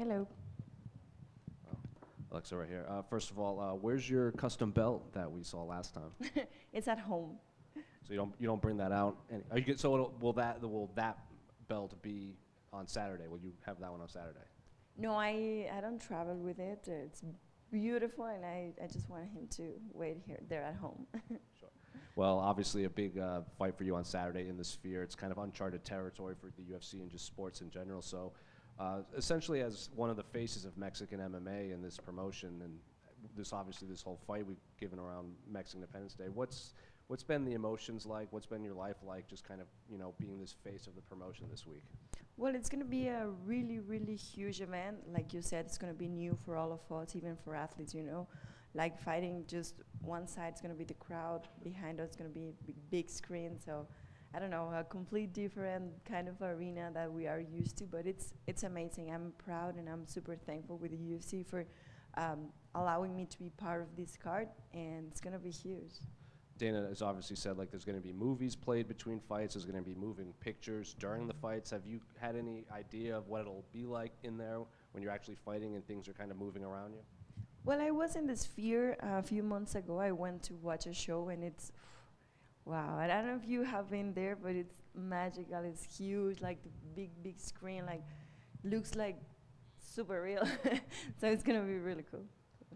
Hello. Alexa right here. First of all, where's your custom belt that we saw last time? It's at home. So you don't bring that out. And are you get, so will that belt be on Saturday? Will you have that one on Saturday? No, I don't travel with it. It's beautiful, and I just want him to wait here, there at home. Sure. Well, obviously a big fight for you on Saturday in the Sphere. It's kind of uncharted territory for the UFC and just sports in general. So, essentially, as one of the faces of Mexican MMA in this promotion, and this whole fight we've given around Mexican Independence Day, what's been the emotions like? What's been your life like? Just kind of being this face of the promotion this week. Well, it's going to be a really, really huge event. Like you said, it's going to be new for all of us, even for athletes, Like fighting just one side is going to be the crowd, behind us is going to be a big screen. So, I don't know, a complete different kind of arena that we are used to, but it's amazing. I'm proud and I'm super thankful with the UFC for allowing me to be part of this card, and it's going to be huge. Dana has obviously said like there's going to be movies played between fights. There's going to be moving pictures during the fights. Have you had any idea of what it'll be like in there when you're actually fighting and things are kind of moving around you? Well, I was in the Sphere a few months ago. I went to watch a show, and it's, wow. I don't know if you have been there, but it's magical. It's huge, like the big screen, like looks like super real. So it's going to be really cool.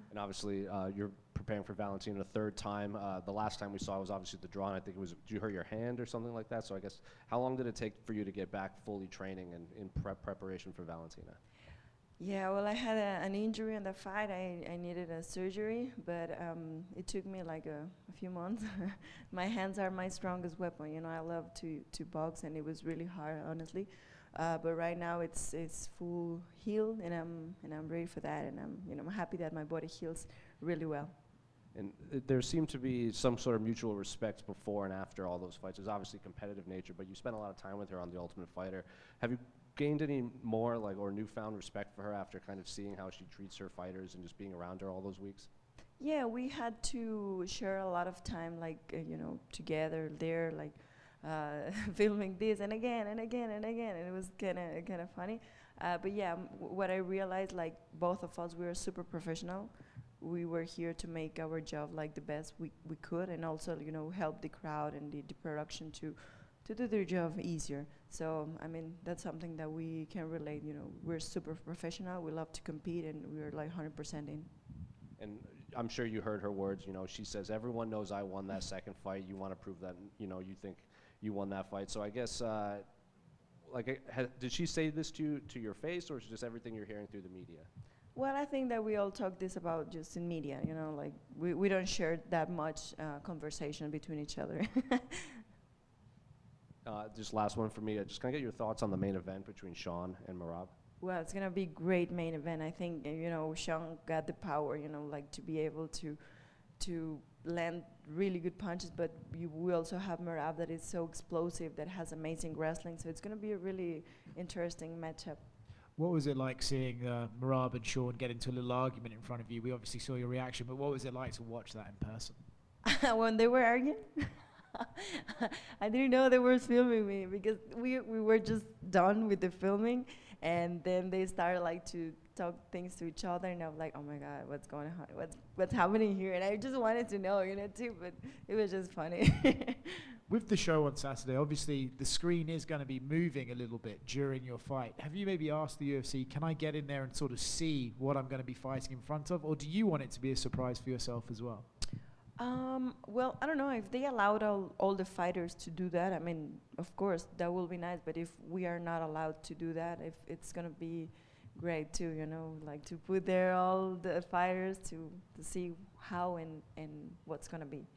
And obviously, you're preparing for Valentina a third time. The last time we saw was obviously the draw, and I think it was, did you hurt your hand or something like that? So I guess, how long did it take for you to get back fully training and in preparation for Valentina? Yeah, well, I had an injury in the fight. I needed a surgery, but it took me like a few months. My hands are my strongest weapon. I love to box, and it was really hard, honestly. But right now it's full healed, and I'm ready for that, and I'm happy that my body heals really well. And there seemed to be some sort of mutual respect before and after all those fights. There's obviously competitive nature, but you spent a lot of time with her on The Ultimate Fighter. Have you gained any more or newfound respect for her after kind of seeing how she treats her fighters and just being around her all those weeks? Yeah, we had to share a lot of time, together there, filming this and again and again and again, and it was kind of funny. But yeah, what I realized, like both of us, we were super professional. We were here to make our job like the best we could, and also help the crowd and the production to do their job easier. So I mean, that's something that we can relate. We're super professional. We love to compete, and we're like 100% in. And I'm sure you heard her words. She says, "Everyone knows I won that second fight. You want to prove that. You think you won that fight." So I guess, did she say this to your face, or is it just everything you're hearing through the media? Well, I think that we all talk this about just in media. We don't share that much conversation between each other. Just last one for me. Just kind of get your thoughts on the main event between Sean and Merab. Well, it's gonna be a great main event. I think Sean got the power, to be able to land really good punches. But we also have Merab that is so explosive, that has amazing wrestling. So it's gonna be a really interesting matchup. What was it like seeing Merab and Sean get into a little argument in front of you? We obviously saw your reaction, but what was it like to watch that in person? When they were arguing? I didn't know they were filming me, because we were just done with the filming, and then they started to talk things to each other, and I'm like, oh my God, what's going on? What's happening here? And I just wanted to know, too, but it was just funny. With the show on Saturday, obviously the screen is going to be moving a little bit during your fight. Have you maybe asked the UFC, can I get in there and sort of see what I'm going to be fighting in front of, or do you want it to be a surprise for yourself as well? Well, I don't know if they allowed all the fighters to do that. I mean, of course, that will be nice. But if we are not allowed to do that, if it's gonna be great too, to put there all the fighters to see how and what's gonna be.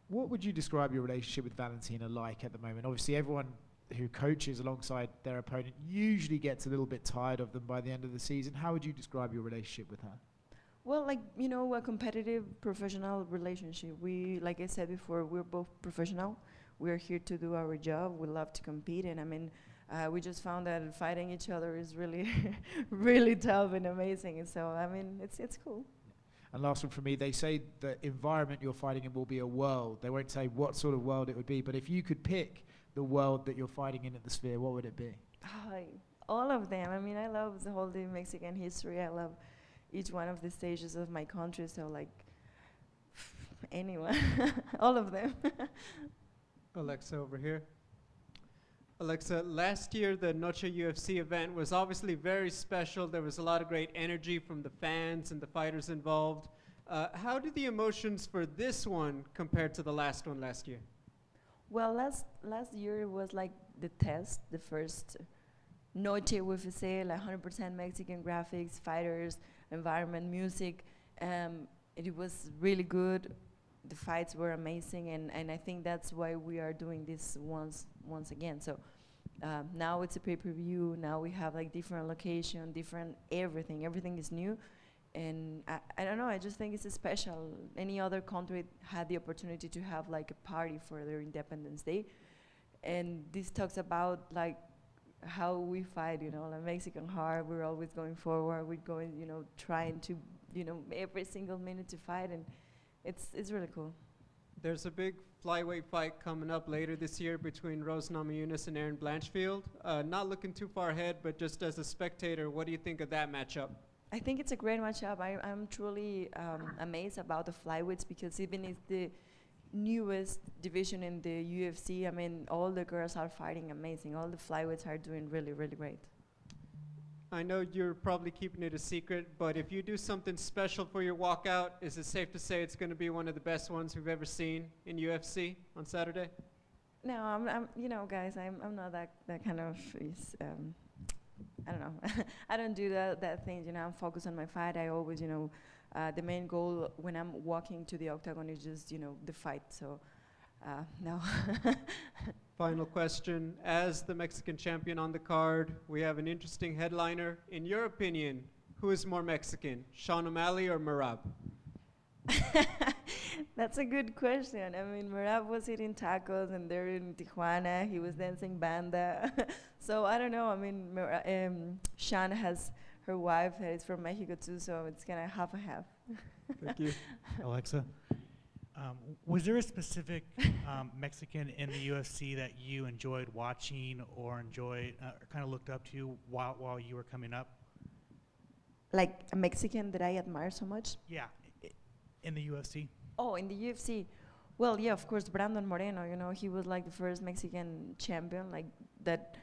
What would you describe your relationship with Valentina like at the moment? Obviously, everyone who coaches alongside their opponent usually gets a little bit tired of them by the end of the season. How would you describe your relationship with her? Well, a competitive, professional relationship. Like I said before, we're both professional. We're here to do our job. We love to compete, and I mean, we just found that fighting each other is really, really tough and amazing. And so, I mean, it's cool. And last one from me, they say the environment you're fighting in will be a world. They won't say what sort of world it would be, but if you could pick the world that you're fighting in at the Sphere, what would it be? all of them. I mean, I love the whole the Mexican history. I love each one of the stages of my country. So like anyone, all of them. Alexa over here. Alexa, last year the Noche UFC event was obviously very special. There was a lot of great energy from the fans and the fighters involved. How do the emotions for this one compare to the last one last year? Well, last year was like the test, the first Noche UFC, like 100% Mexican graphics, fighters, environment, music. It was really good. The fights were amazing, and I think that's why we are doing this once again. So now it's a pay-per-view. Now we have like different location, different everything. Everything is new, and I don't know. I just think it's special. Any other country had the opportunity to have like a party for their Independence Day, and this talks about like how we fight. You know, like Mexican heart. We're always going forward. We're going, you know, trying to, you know, every single minute to fight, and it's really cool. There's a big flyweight fight coming up later this year between Rose Namajunas and Erin Blanchfield. Not looking too far ahead, but just as a spectator, what do you think of that matchup? I think it's a great matchup. I'm truly amazed about the flyweights because even it's the newest division in the UFC, I mean, all the girls are fighting amazing. All the flyweights are doing really, really great. I know you're probably keeping it a secret, but if you do something special for your walkout, is it safe to say it's going to be one of the best ones we've ever seen in UFC on Saturday? No, I'm you know, guys, I'm not that kind of, I don't know. I don't do that thing, you know, I'm focused on my fight. I always, you know, the main goal when I'm walking to the octagon is just, you know, the fight, so no. Final question. As the Mexican champion on the card, we have an interesting headliner. In your opinion, who is more Mexican, Sean O'Malley or Merab? That's a good question. I mean, Merab was eating tacos and they're in Tijuana. He was dancing banda. So I don't know. I mean, Sean has her wife that is from Mexico too, so it's kind of half and half. Thank you. Alexa, was there a specific Mexican in the UFC that you enjoyed watching or enjoyed or kind of looked up to while you were coming up? Like a Mexican that I admire so much? Yeah, in the UFC. Oh, in the UFC. Well, yeah, of course, Brandon Moreno, you know, he was like the first Mexican champion, like that.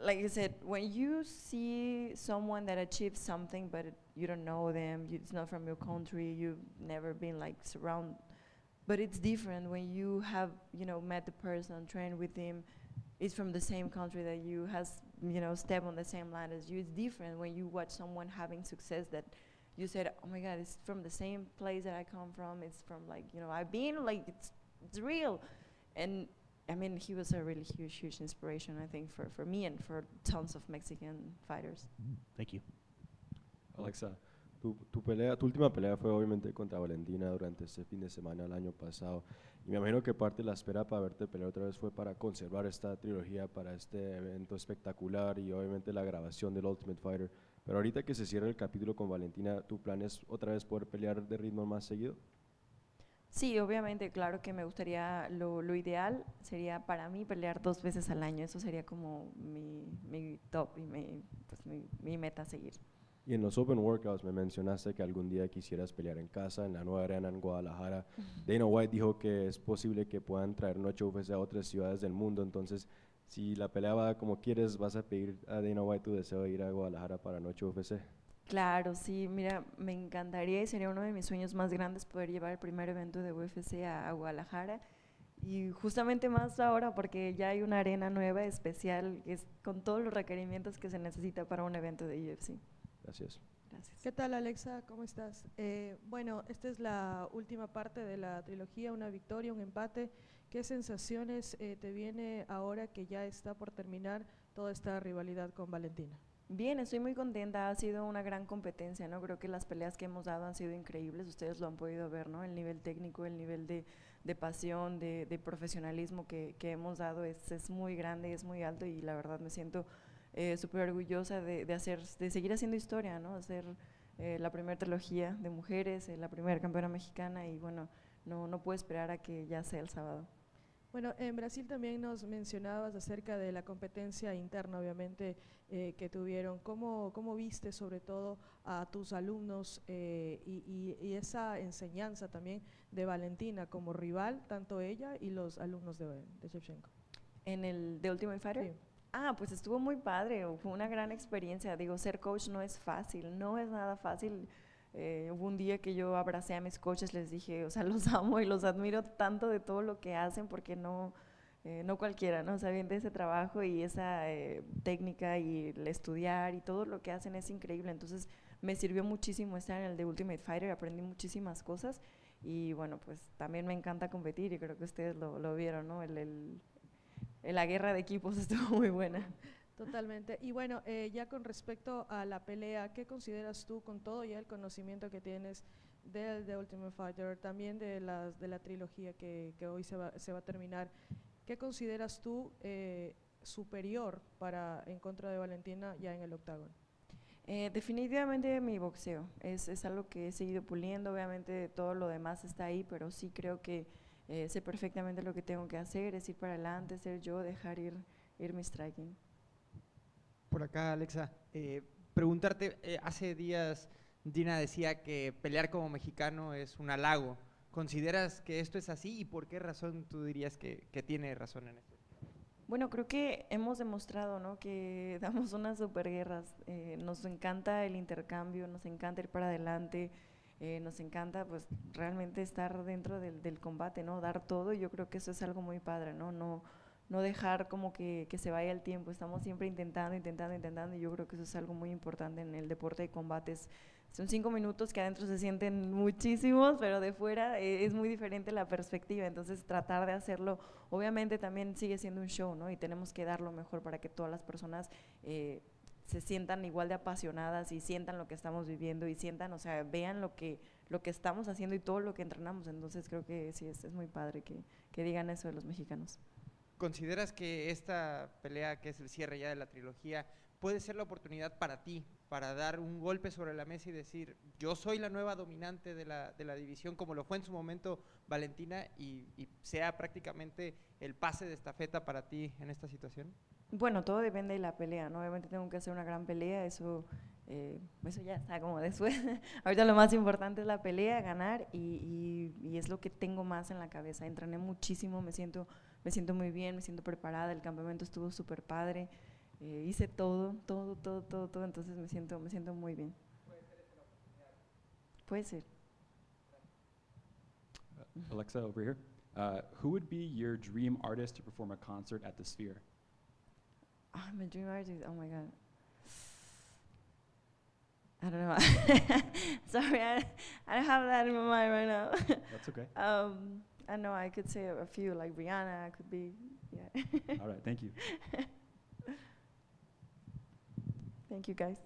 Like I said, when you see someone that achieves something, but you don't know them, it's not from your country, you've never been like surrounded, but it's different when you have, you know, met the person, trained with him, it's from the same country that you, has, you know, step on the same line as you. It's different when you watch someone having success that you said, oh my God, it's from the same place that I come from, it's from like, you know, I've been like, it's real. And I mean, he was a really huge inspiration, I think, for me and for tons of Mexican fighters. Thank you. Alexa, tu última pelea fue obviamente contra Valentina durante este fin de semana el año pasado. Y me imagino que parte de la espera para verte pelear otra vez fue para conservar esta trilogía para este evento espectacular y obviamente la grabación del Ultimate Fighter. Pero ahorita que se cierra el capítulo con Valentina, ¿tu plan es otra vez poder pelear de ritmo más seguido? Sí, obviamente, claro que me gustaría, lo ideal sería para mí pelear 2 veces al año, eso sería como mi top y mi meta a seguir. Y en los Open Workouts me mencionaste que algún día quisieras pelear en casa, en la nueva arena en Guadalajara. Dana White dijo que es posible que puedan traer Noche UFC a otras ciudades del mundo, entonces si la pelea va como quieres, ¿vas a pedir a Dana White tu deseo de ir a Guadalajara para Noche UFC? Claro, sí, mira, me encantaría y sería uno de mis sueños más grandes poder llevar el primer evento de UFC a Guadalajara y justamente más ahora porque ya hay una arena nueva especial que es con todos los requerimientos que se necesita para un evento de UFC. Gracias. Gracias. ¿Qué tal, Alexa? ¿Cómo estás? Bueno, esta es la última parte de la trilogía, una victoria, un empate. ¿Qué sensaciones te viene ahora que ya está por terminar toda esta rivalidad con Valentina? Bien, estoy muy contenta, ha sido una gran competencia, ¿no? Creo que las peleas que hemos dado han sido increíbles, ustedes lo han podido ver, ¿no? El nivel técnico, el nivel de pasión, de profesionalismo que hemos dado es muy grande, es muy alto y la verdad me siento súper orgullosa de seguir haciendo historia, ¿no? Hacer la primera trilogía de mujeres, la primera campeona mexicana y bueno, no puedo esperar a que ya sea el sábado. Bueno, en Brasil también nos mencionabas acerca de la competencia interna, obviamente, que tuvieron. ¿Cómo viste sobre todo a tus alumnos y esa enseñanza también de Valentina como rival, tanto ella y los alumnos de Shevchenko? En el de Ultimate Fighter. Sí. Pues estuvo muy padre, fue una gran experiencia. Digo, ser coach no es fácil, no es nada fácil. Hubo un día que yo abracé a mis coaches, les dije, o sea, los amo y los admiro tanto de todo lo que hacen, porque no cualquiera, ¿no? O sea, bien de ese trabajo y esa técnica y el estudiar y todo lo que hacen es increíble. Entonces me sirvió muchísimo estar en el de Ultimate Fighter, aprendí muchísimas cosas y bueno, pues también me encanta competir y creo que ustedes lo vieron, ¿no? La guerra de equipos estuvo muy buena. Totalmente. Y bueno, ya con respecto a la pelea, ¿qué consideras tú, con todo ya el conocimiento que tienes del The Ultimate Fighter, también de la trilogía que hoy se va a terminar, qué consideras tú superior en contra de Valentina ya en el octágono? Definitivamente mi boxeo, es algo que he seguido puliendo, obviamente todo lo demás está ahí, pero sí creo que sé perfectamente lo que tengo que hacer, es ir para adelante, ser yo, dejar ir mi striking. Por acá, Alexa, preguntarte, hace días Dina decía que pelear como mexicano es un halago. ¿Consideras que esto es así y por qué razón tú dirías que tiene razón en esto? Bueno, creo que hemos demostrado, ¿no?, que damos unas superguerras. Nos encanta el intercambio, nos encanta ir para adelante, nos encanta pues realmente estar dentro del combate, ¿no?, dar todo, y yo creo que eso es algo muy padre, ¿no? No dejar como que se vaya el tiempo, estamos siempre intentando, y yo creo que eso es algo muy importante en el deporte de combates. Son 5 minutos que adentro se sienten muchísimos, pero de fuera es muy diferente la perspectiva, entonces tratar de hacerlo, obviamente también sigue siendo un show, ¿no? Y tenemos que dar lo mejor para que todas las personas se sientan igual de apasionadas y sientan lo que estamos viviendo y sientan, o sea, vean lo que estamos haciendo y todo lo que entrenamos, entonces creo que sí, es muy padre que digan eso de los mexicanos. ¿Consideras que esta pelea, que es el cierre ya de la trilogía, puede ser la oportunidad para ti, para dar un golpe sobre la mesa y decir, yo soy la nueva dominante de la división, como lo fue en su momento Valentina, y sea prácticamente el pase de estafeta para ti en esta situación? Bueno, todo depende de la pelea, ¿no? Obviamente tengo que hacer una gran pelea, eso ya está como después. Ahorita lo más importante es la pelea, ganar, y es lo que tengo más en la cabeza. Entrené muchísimo, me siento muy bien, me siento preparada, el campamento estuvo súper padre, hice todo, entonces me siento muy bien. ¿Puede ser esta la oportunidad? Puede ser. Alexa, over here. Who would be your dream artist to perform a concert at the Sphere? My dream artist, oh my God. I don't know. Sorry, I don't have that in my mind right now. That's okay. I know I could say a few, like Rihanna could be, yeah. All right, thank you. Thank you, guys.